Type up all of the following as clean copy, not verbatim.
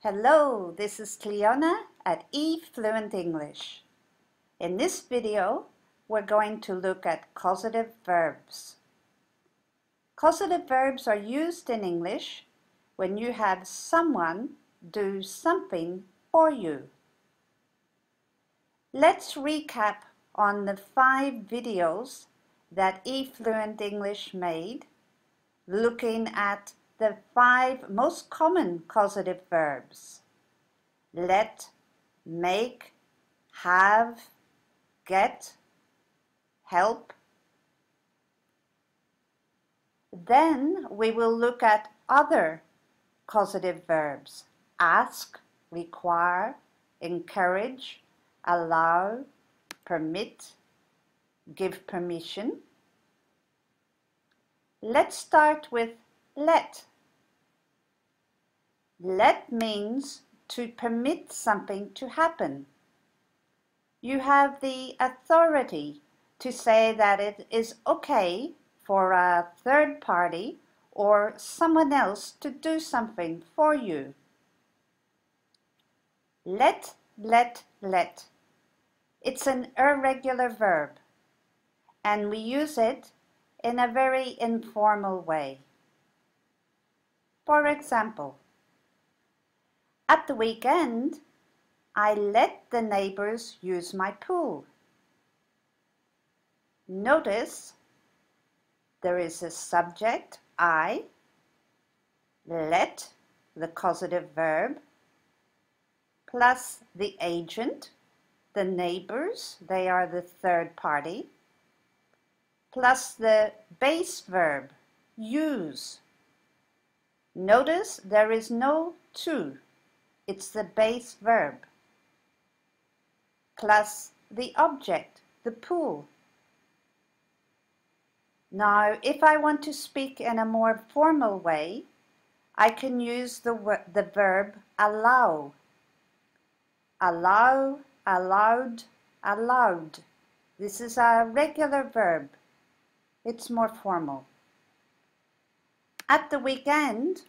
Hello, this is Cleona at eFluent English. In this video, we're going to look at causative verbs. Causative verbs are used in English when you have someone do something for you. Let's recap on the 5 videos that eFluent English made, looking at the 5 most common causative verbs: let, make, have, get, help. Then we will look at other causative verbs: ask, require, encourage, allow, permit, give permission. Let's start with let. Let means to permit something to happen. You have the authority to say that it is okay for a third party or someone else to do something for you. Let. It's an irregular verb, and we use it in a very informal way. For example, at the weekend, I let the neighbors use my pool. Notice there is a subject, I, let, the causative verb, plus the agent, the neighbors, they are the third party, plus the base verb, use. Notice there is no to, it's the base verb, plus the object, the pool. Now, if I want to speak in a more formal way, I can use the verb allow. Allow, allowed, allowed. This is a regular verb. It's more formal. At the weekend,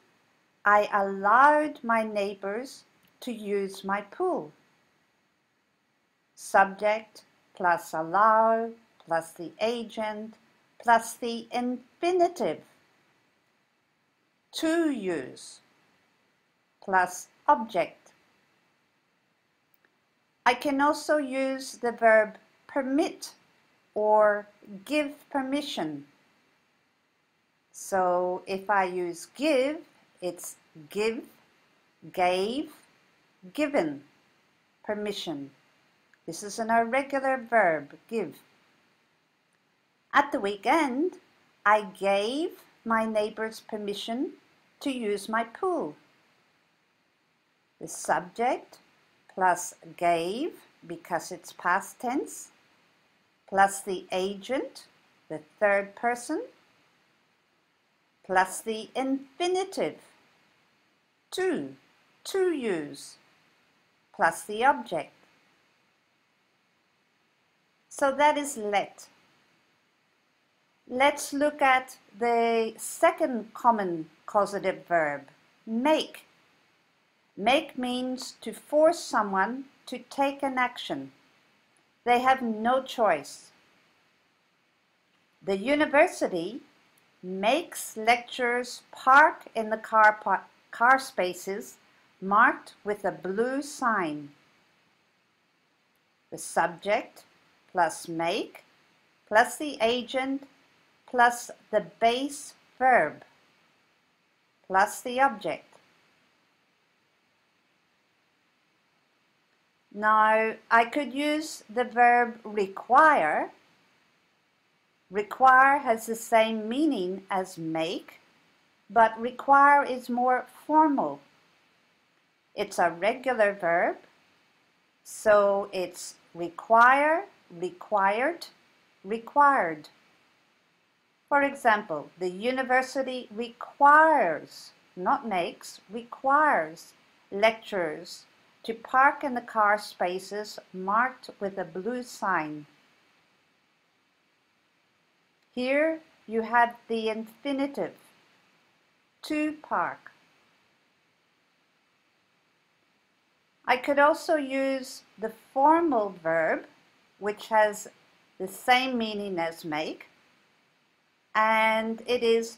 I allowed my neighbors to use my pool. Subject plus allow plus the agent plus the infinitive, to use, plus object. I can also use the verb permit or give permission. So if I use give, it's give, gave, given, permission. This is an irregular verb, give. At the weekend, I gave my neighbors permission to use my pool. The subject plus gave, because it's past tense, plus the agent, the third person, plus the infinitive, to use, plus the object. So that is let. Let's look at the second common causative verb, make. Make means to force someone to take an action. They have no choice. The university makes lecturers park in the car spaces marked with a blue sign. The subject plus make plus the agent plus the base verb plus the object. Now, I could use the verb require. Require has the same meaning as make, but require is more formal. It's a regular verb, so it's require, required, required. For example, the university requires, not makes, requires lecturers to park in the car spaces marked with a blue sign. Here you have the infinitive, to park. I could also use the formal verb, which has the same meaning as make, and it is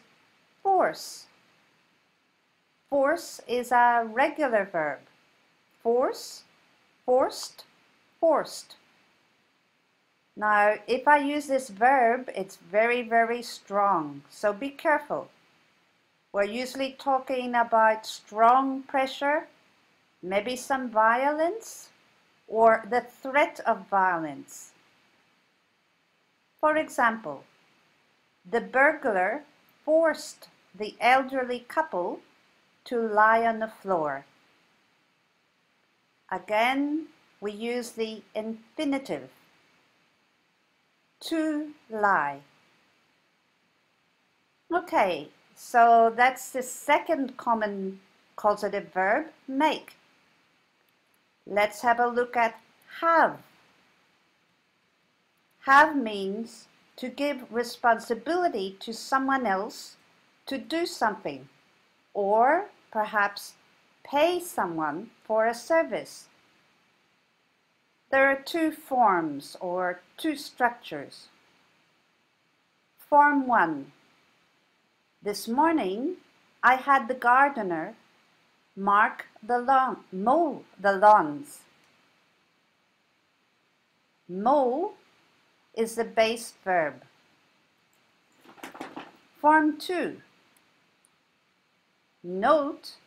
force. Force is a regular verb. Force, forced, forced. Now, if I use this verb, it's very, very strong, so be careful. We're usually talking about strong pressure, maybe some violence, or the threat of violence. For example, the burglar forced the elderly couple to lie on the floor. Again, we use the infinitive, to lie. Okay, so that's the second common causative verb, make. Let's have a look at have. Have means to give responsibility to someone else to do something, or perhaps pay someone for a service. There are two forms or two structures. Form 1. This morning, I had the gardener mow the lawns. Mow is the base verb. Form 2. Note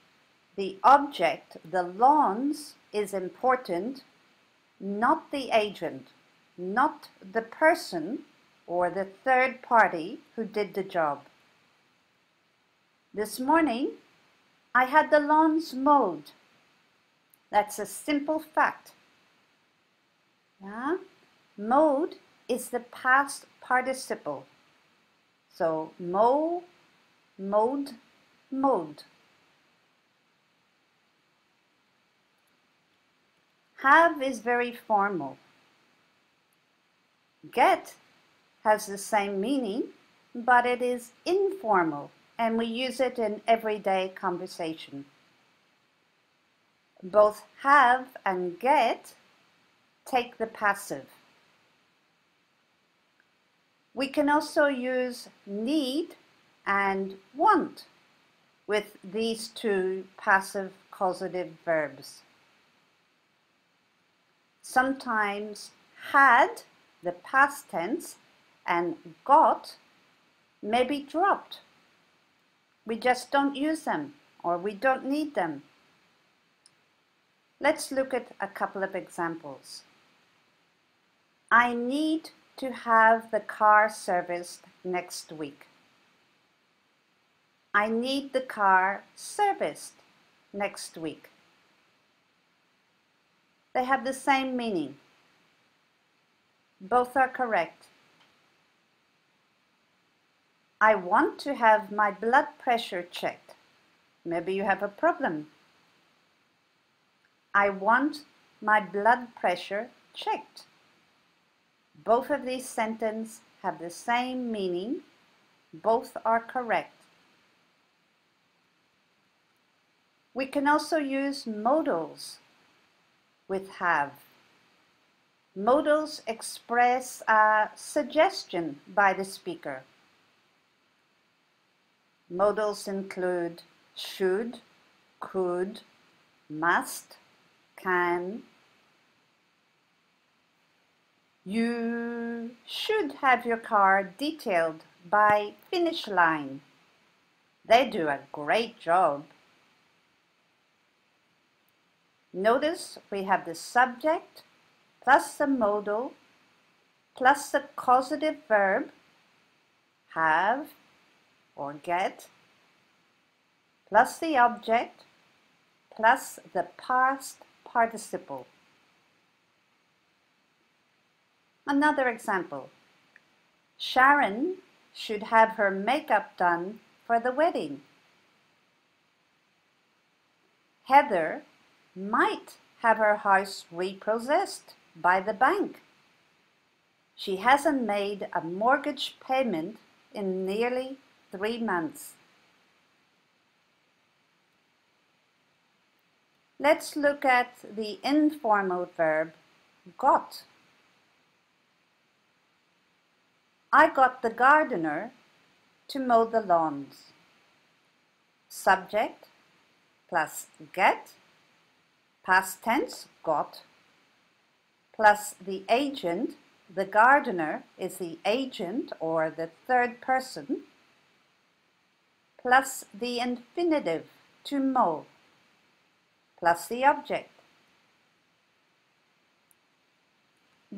the object, the lawns, is important, not the agent, not the person or the third party who did the job. This morning, I had the lawns mowed. That's a simple fact. Yeah? Mowed is the past participle. So mow, mowed, mowed. Have is very formal. Get has the same meaning, but it is informal, and we use it in everyday conversation. Both have and get take the passive. We can also use need and want with these two passive causative verbs. Sometimes had, the past tense, and got may be dropped. We just don't use them, or we don't need them. Let's look at a couple of examples. I need to have the car serviced next week. I need the car serviced next week. They have the same meaning. Both are correct. I want to have my blood pressure checked. Maybe you have a problem. I want my blood pressure checked. Both of these sentences have the same meaning. Both are correct. We can also use modals with have. Modals express a suggestion by the speaker. Modals include should, could, must, can. You should have your car detailed by Finish Line. They do a great job. Notice we have the subject plus the modal plus the causative verb have or get plus the object plus the past participle. Another example. Sharon should have her makeup done for the wedding. Heather might have her house repossessed by the bank. She hasn't made a mortgage payment in nearly 3 months. Let's look at the informal verb got. I got the gardener to mow the lawns. Subject plus get, past tense got, plus the agent, the gardener is the agent or the third person, plus the infinitive to mow, plus the object.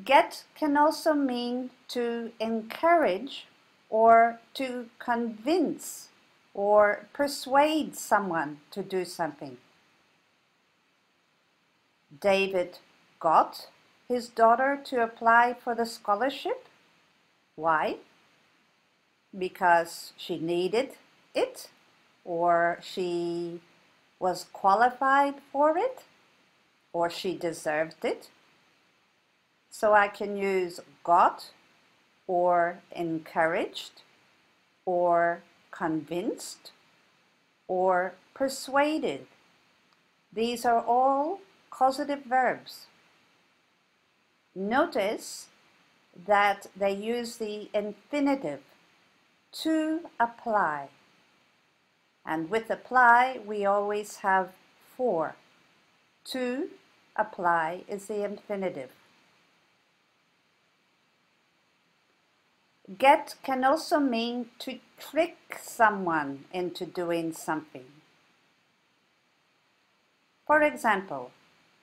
Get can also mean to encourage or to convince or persuade someone to do something. David got his daughter to apply for the scholarship. Why? Because she needed it, or she was qualified for it, or she deserved it. So I can use got, or encouraged, or convinced, or persuaded. These are all causative verbs. Notice that they use the infinitive to apply. And with apply, we always have for. To apply is the infinitive. Get can also mean to trick someone into doing something. For example,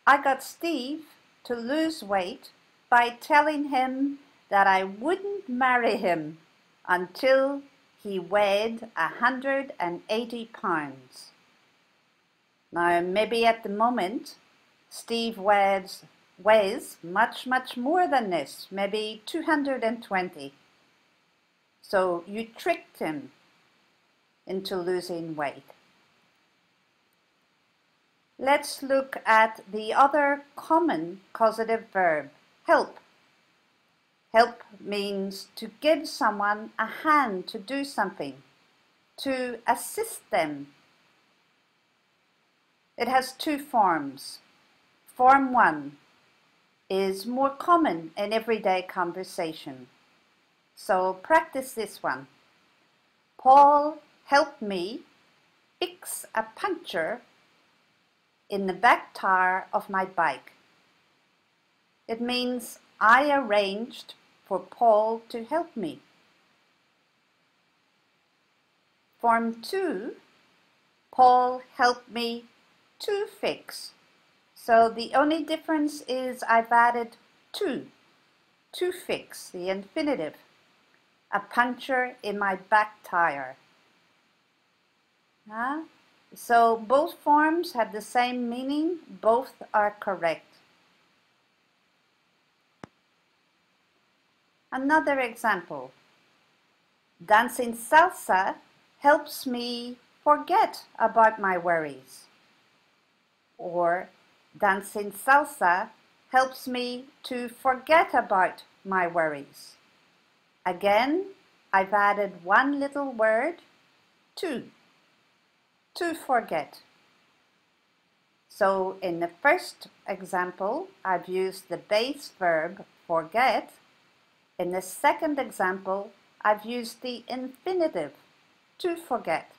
I got Steve to lose weight by telling him that I wouldn't marry him until he weighed 180 pounds. Now, maybe at the moment, Steve weighs much more than this, maybe 220. So you tricked him into losing weight. Let's look at the other common causative verb, help. Help means to give someone a hand to do something, to assist them. It has two forms. Form 1 is more common in everyday conversation. So practice this one. Paul helped me fix a puncture in the back tire of my bike. It means I arranged for Paul to help me. Form 2, Paul helped me to fix. So the only difference is I've added to fix, the infinitive. A puncture in my back tire. So both forms have the same meaning, both are correct. Another example. Dancing salsa helps me forget about my worries. Or dancing salsa helps me to forget about my worries. Again, I've added one little word, to forget. So in the first example, I've used the base verb forget. In the second example, I've used the infinitive to forget.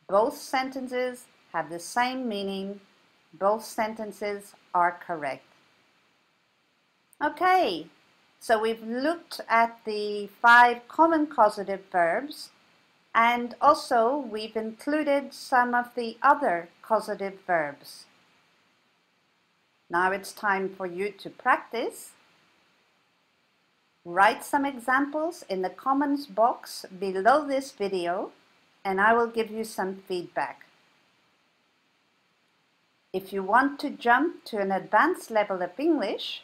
Both sentences have the same meaning. Both sentences are correct. Okay. So we've looked at the 5 common causative verbs, and also we've included some of the other causative verbs. Now it's time for you to practice. Write some examples in the comments box below this video, and I will give you some feedback. If you want to jump to an advanced level of English,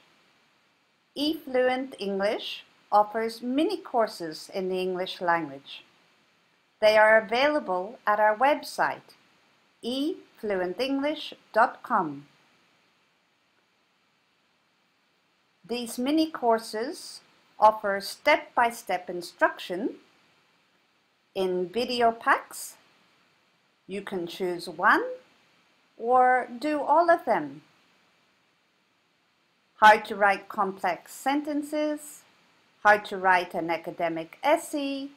eFluent English offers mini courses in the English language. They are available at our website, efluentenglish.com. These mini courses offer step-by-step instruction in video packs. You can choose one or do all of them. How to write complex sentences, how to write an academic essay,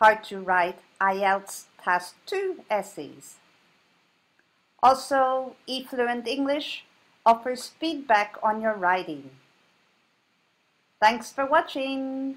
how to write IELTS Task 2 essays. Also, eFluent English offers feedback on your writing. Thanks for watching.